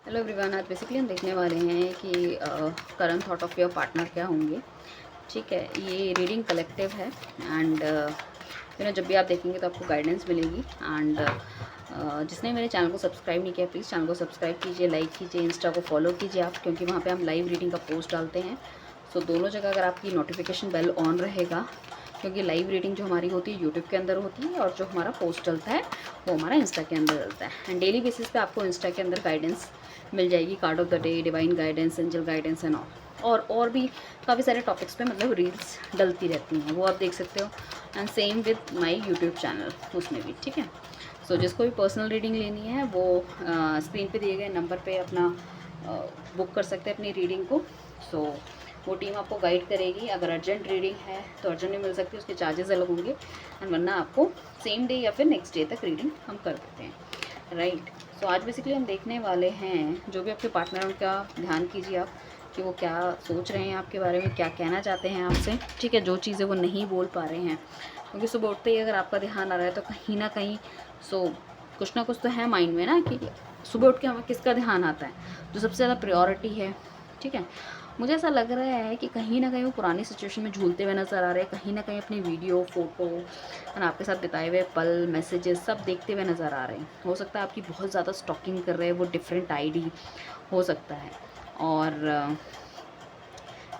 Hello everyone, आज basically हम देखने वाले हैं कि current through of your partner क्या होंगे। ठीक है, ये रीडिंग कलेक्टिव है एंड जब भी आप देखेंगे तो आपको गाइडेंस मिलेगी। एंड जिसने मेरे चैनल को सब्सक्राइब नहीं किया, प्लीज़ चैनल को सब्सक्राइब कीजिए, लाइक कीजिए, इंस्टा को फॉलो कीजिए आप, क्योंकि वहाँ पे हम लाइव रीडिंग का पोस्ट डालते हैं। सो दोनों जगह अगर आपकी नोटिफिकेशन बेल ऑन रहेगा, क्योंकि लाइव रीडिंग जो हमारी होती है यूट्यूब के अंदर होती है और जो हमारा पोस्ट चलता है वो हमारा इंस्टा के अंदर चलता है। एंड डेली बेसिस पे आपको इंस्टा के अंदर गाइडेंस मिल जाएगी, card of the day, divine guidance, angel guidance and all, और भी काफ़ी सारे टॉपिक्स पे मतलब रील्स डलती रहती हैं, वो आप देख सकते हो। And same with my YouTube channel, उसमें भी। ठीक है, सो जिसको भी पर्सनल रीडिंग लेनी है वो स्क्रीन पे दिए गए नंबर पे अपना बुक कर सकते हैं अपनी रीडिंग को। सो वो टीम आपको गाइड करेगी। अगर अर्जेंट रीडिंग है तो अर्जेंट नहीं मिल सकती, उसके चार्जेस अलग होंगे, एंड वरना आपको सेम डे या फिर नेक्स्ट डे तक रीडिंग हम कर देते हैं। राइट, सो आज बेसिकली हम देखने वाले हैं जो भी आपके पार्टनर, उनका ध्यान कीजिए आप कि वो क्या सोच रहे हैं आपके बारे में, क्या कहना चाहते हैं आपसे। ठीक है, जो चीज़ें वो नहीं बोल पा रहे हैं, क्योंकि सुबह उठते ही अगर आपका ध्यान आ रहा है तो कहीं ना कहीं कुछ ना कुछ तो है माइंड में ना, कि सुबह उठ के हमें किसका ध्यान आता है, जो सबसे ज़्यादा प्रायोरिटी है। ठीक है, मुझे ऐसा लग रहा है कि कहीं ना कहीं वो पुरानी सिचुएशन में झूलते हुए नज़र आ रहे हैं, कहीं ना कहीं अपनी वीडियो, फोटो और आपके साथ बिताए हुए पल, मैसेजेस सब देखते हुए नज़र आ रहे हैं। हो सकता है आपकी बहुत ज़्यादा स्टॉकिंग कर रहे हैं वो, डिफरेंट आईडी हो सकता है, और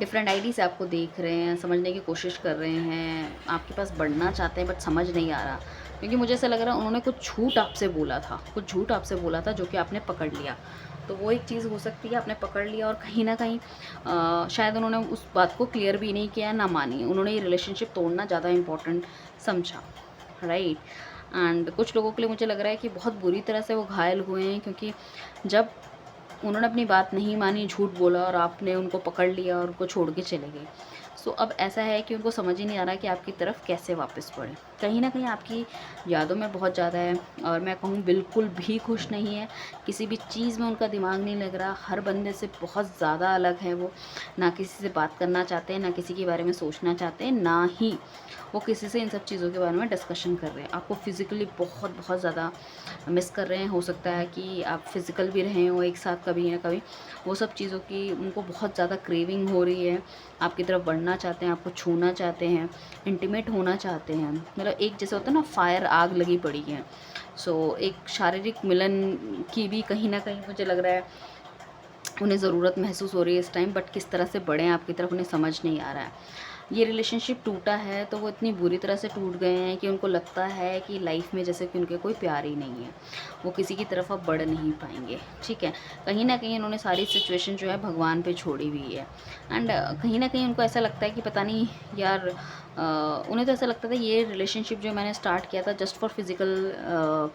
डिफरेंट आईडी से आपको देख रहे हैं, समझने की कोशिश कर रहे हैं, आपके पास बढ़ना चाहते हैं बट समझ नहीं आ रहा। क्योंकि मुझे ऐसा लग रहा है उन्होंने कुछ झूठ आपसे बोला था, कुछ झूठ आपसे बोला था जो कि आपने पकड़ लिया। तो वो एक चीज़ हो सकती है, आपने पकड़ लिया और कहीं ना कहीं शायद उन्होंने उस बात को क्लियर भी नहीं किया, ना मानी, उन्होंने ये रिलेशनशिप तोड़ना ज़्यादा इम्पोर्टेंट समझा। राइट, एंड कुछ लोगों के लिए मुझे लग रहा है कि बहुत बुरी तरह से वो घायल हुए हैं, क्योंकि जब उन्होंने अपनी बात नहीं मानी, झूठ बोला और आपने उनको पकड़ लिया और उनको छोड़ के चले गए। सो अब ऐसा है कि उनको समझ ही नहीं आ रहा कि आपकी तरफ कैसे वापस पड़े। कहीं न कहीं आपकी यादों में बहुत ज़्यादा है, और मैं कहूँ बिल्कुल भी खुश नहीं है। किसी भी चीज़ में उनका दिमाग नहीं लग रहा, हर बंदे से बहुत ज़्यादा अलग है वो। ना किसी से बात करना चाहते हैं, ना किसी के बारे में सोचना चाहते हैं, ना ही वो किसी से इन सब चीज़ों के बारे में डिस्कशन कर रहे हैं। आपको फिज़िकली बहुत बहुत ज़्यादा मिस कर रहे हैं। हो सकता है कि आप फिज़िकल भी रहे हो एक साथ कभी ना कभी। वो सब चीज़ों की उनको बहुत ज़्यादा क्रेविंग हो रही है, आपकी तरफ बढ़ना चाहते हैं, आपको छूना चाहते हैं, इंटीमेट होना चाहते हैं। मतलब एक जैसे होता है ना, फायर, आग लगी पड़ी है। सो एक शारीरिक मिलन की भी कहीं ना कहीं मुझे लग रहा है उन्हें ज़रूरत महसूस हो रही है इस टाइम, बट किस तरह से बढ़ें आपकी तरफ उन्हें समझ नहीं आ रहा है। ये रिलेशनशिप टूटा है तो वो इतनी बुरी तरह से टूट गए हैं कि उनको लगता है कि लाइफ में जैसे कि उनके कोई प्यार ही नहीं है, वो किसी की तरफ अब बढ़ नहीं पाएंगे। ठीक है, कहीं ना कहीं उन्होंने सारी सिचुएशन जो है भगवान पे छोड़ी हुई है। एंड कहीं ना कहीं उनको ऐसा लगता है कि पता नहीं यार, उन्हें तो ऐसा लगता था ये रिलेशनशिप जो मैंने स्टार्ट किया था जस्ट फॉर फिज़िकल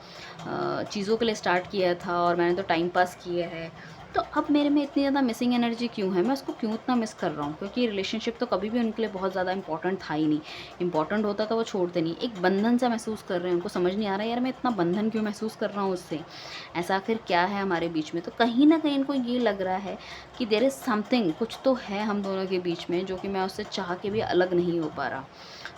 चीज़ों के लिए स्टार्ट किया था, और मैंने तो टाइम पास किया है, तो अब मेरे में इतनी ज़्यादा मिसिंग एनर्जी क्यों है, मैं उसको क्यों इतना मिस कर रहा हूँ। क्योंकि रिलेशनशिप तो कभी भी उनके लिए बहुत ज़्यादा इंपॉर्टेंट था ही नहीं। इंपॉर्टेंट होता तो वो छोड़ते नहीं। एक बंधन सा महसूस कर रहे हैं, उनको समझ नहीं आ रहा यार मैं इतना बंधन क्यों महसूस कर रहा हूँ उससे, ऐसा आखिर क्या है हमारे बीच में। तो कहीं ना कहीं इनको ये लग रहा है कि देयर इज़ समथिंग, कुछ तो है हम दोनों के बीच में जो कि मैं उससे चाह के भी अलग नहीं हो पा रहा।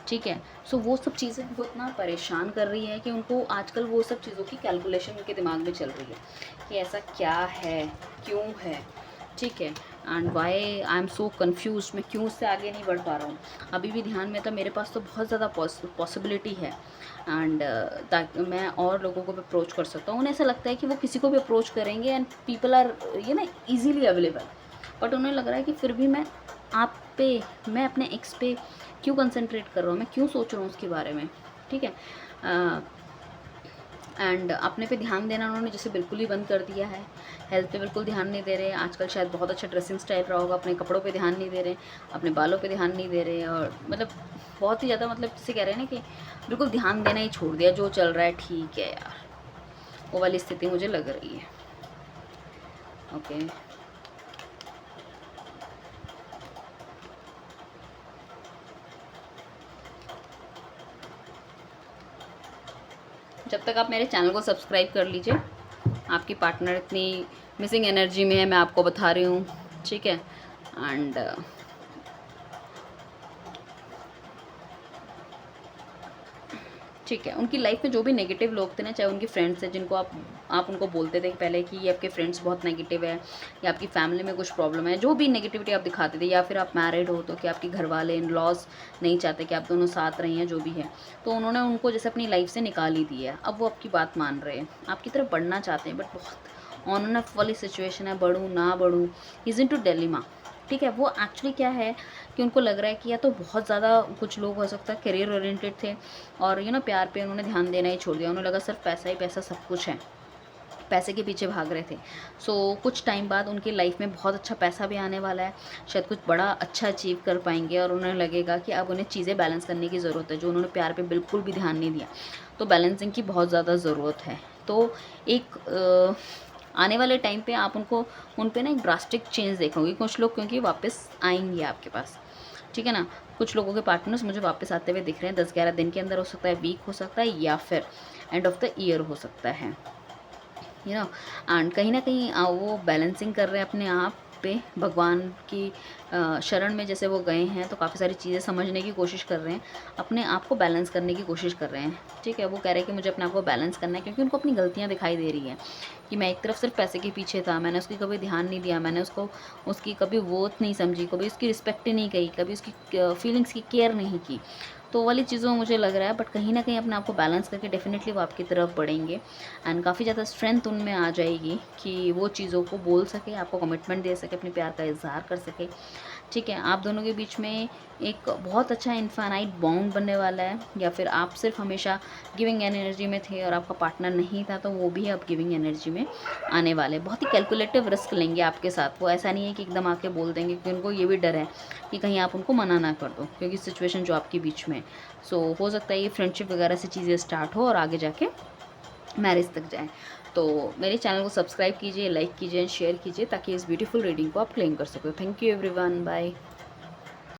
ठीक है, सो वो सब चीज़ें उनको इतना परेशान कर रही है कि उनको आजकल वो सब चीज़ों की कैलकुलेशन उनके दिमाग में चल रही है कि ऐसा क्या है, क्यों है। ठीक है, and why I am so confuse, मैं क्यों उससे आगे नहीं बढ़ पा रहा हूँ। अभी भी ध्यान में था, मेरे पास तो बहुत ज़्यादा पॉसिबिलिटी है, एंड ताकि मैं और लोगों को भी अप्रोच कर सकता हूँ। उन्हें ऐसा लगता है कि वो किसी को भी अप्रोच करेंगे एंड पीपल आर ये ना ईजीली अवेलेबल, बट उन्हें लग रहा है कि फिर भी मैं आप पे, मैं अपने एक्स पे क्यों कंसंट्रेट कर रहा हूँ, मैं क्यों सोच रहा हूँ उसके बारे में। ठीक है, एंड अपने पे ध्यान देना उन्होंने जैसे बिल्कुल ही बंद कर दिया है। हेल्थ पे बिल्कुल ध्यान नहीं दे रहे हैं आजकल। शायद बहुत अच्छा ड्रेसिंग स्टाइल रहा होगा, अपने कपड़ों पे ध्यान नहीं दे रहे, अपने बालों पे ध्यान नहीं दे रहे, और मतलब बहुत ही ज़्यादा, मतलब जैसे कह रहे हैं ना कि बिल्कुल ध्यान देना ही छोड़ दिया, जो चल रहा है ठीक है यार, वो वाली स्थिति मुझे लग रही है। ओके, जब तक आप मेरे चैनल को सब्सक्राइब कर लीजिए। आपकी पार्टनर इतनी मिसिंग एनर्जी में है, मैं आपको बता रही हूँ। ठीक है, एंड ठीक है, उनकी लाइफ में जो भी नेगेटिव लोग थे ना, चाहे उनकी फ्रेंड्स थे जिनको आप आप उनको बोलते थे पहले कि ये आपके फ्रेंड्स बहुत नेगेटिव है या आपकी फैमिली में कुछ प्रॉब्लम है, जो भी नेगेटिविटी आप दिखाते थे, या फिर आप मैरिड हो तो कि आपके घर वाले इन लॉज नहीं चाहते कि आप दोनों साथ रहें या जो भी है, तो उन्होंने उनको जैसे अपनी लाइफ से निकाल ही दिया है। अब वो आपकी बात मान रहे हैं, आपकी तरफ बढ़ना चाहते हैं, बट बहुत ऑन एंड ऑफ वाली सिचुएशन है, बढ़ूँ ना बढ़ूँ, इज़ इन टू डिलेमा। ठीक है, वो एक्चुअली क्या है कि उनको लग रहा है कि या तो बहुत ज़्यादा, कुछ लोग हो सकता है करियर ओरिएंटेड थे और प्यार पे उन्होंने ध्यान देना ही छोड़ दिया, उन्हें लगा सिर्फ पैसा ही पैसा सब कुछ है, पैसे के पीछे भाग रहे थे। कुछ टाइम बाद उनकी लाइफ में बहुत अच्छा पैसा भी आने वाला है, शायद कुछ बड़ा अच्छा अचीव कर पाएंगे और उन्हें लगेगा कि अब उन्हें चीज़ें बैलेंस करने की ज़रूरत है, जो उन्होंने प्यार पे बिल्कुल भी ध्यान नहीं दिया, तो बैलेंसिंग की बहुत ज़्यादा ज़रूरत है। तो एक आने वाले टाइम पे आप उन पे ना एक ड्रास्टिक चेंज देखोगे, कुछ लोग क्योंकि वापस आएंगे आपके पास, ठीक है ना। कुछ लोगों के पार्टनर्स मुझे वापस आते हुए दिख रहे हैं, 10-11 दिन के अंदर हो सकता है, वीक हो सकता है, या फिर एंड ऑफ द ईयर हो सकता है, एंड कहीं ना कहीं वो बैलेंसिंग कर रहे हैं अपने आप पे, भगवान की शरण में जैसे वो गए हैं, तो काफ़ी सारी चीज़ें समझने की कोशिश कर रहे हैं, अपने आप को बैलेंस करने की कोशिश कर रहे हैं। ठीक है, वो कह रहे हैं कि मुझे अपने आप को बैलेंस करना है, क्योंकि उनको अपनी गलतियाँ दिखाई दे रही हैं कि मैं एक तरफ सिर्फ पैसे के पीछे था, मैंने उसकी कभी ध्यान नहीं दिया, मैंने उसकी कभी वर्थ नहीं समझी, कभी उसकी रिस्पेक्ट नहीं की, कभी उसकी फीलिंग्स की केयर नहीं की, तो वाली चीज़ों में मुझे लग रहा है। बट कहीं ना कहीं अपने आप को बैलेंस करके डेफिनेटली वो आपकी तरफ बढ़ेंगे, एंड काफ़ी ज़्यादा स्ट्रेंथ उनमें आ जाएगी कि वो चीज़ों को बोल सके, आपको कमिटमेंट दे सके, अपने प्यार का इजहार कर सके। ठीक है, आप दोनों के बीच में एक बहुत अच्छा इनफाइनाइट बॉन्ड बनने वाला है, या फिर आप सिर्फ हमेशा गिविंग एनर्जी में थे और आपका पार्टनर नहीं था, तो वो भी अब गिविंग एनर्जी में आने वाले, बहुत ही कैलकुलेटिव रिस्क लेंगे आपके साथ। वो ऐसा नहीं है कि एकदम आके बोल देंगे, क्योंकि उनको ये भी डर है कि कहीं आप उनको मना ना कर दो, क्योंकि सिचुएशन जो आपके बीच में, हो सकता है ये फ्रेंडशिप वगैरह से चीज़ें स्टार्ट हो और आगे जाके मैरिज तक जाए। तो मेरे चैनल को सब्सक्राइब कीजिए, लाइक कीजिए, शेयर कीजिए, ताकि इस ब्यूटीफुल रीडिंग को आप क्लेम कर सको। Thank you everyone, bye.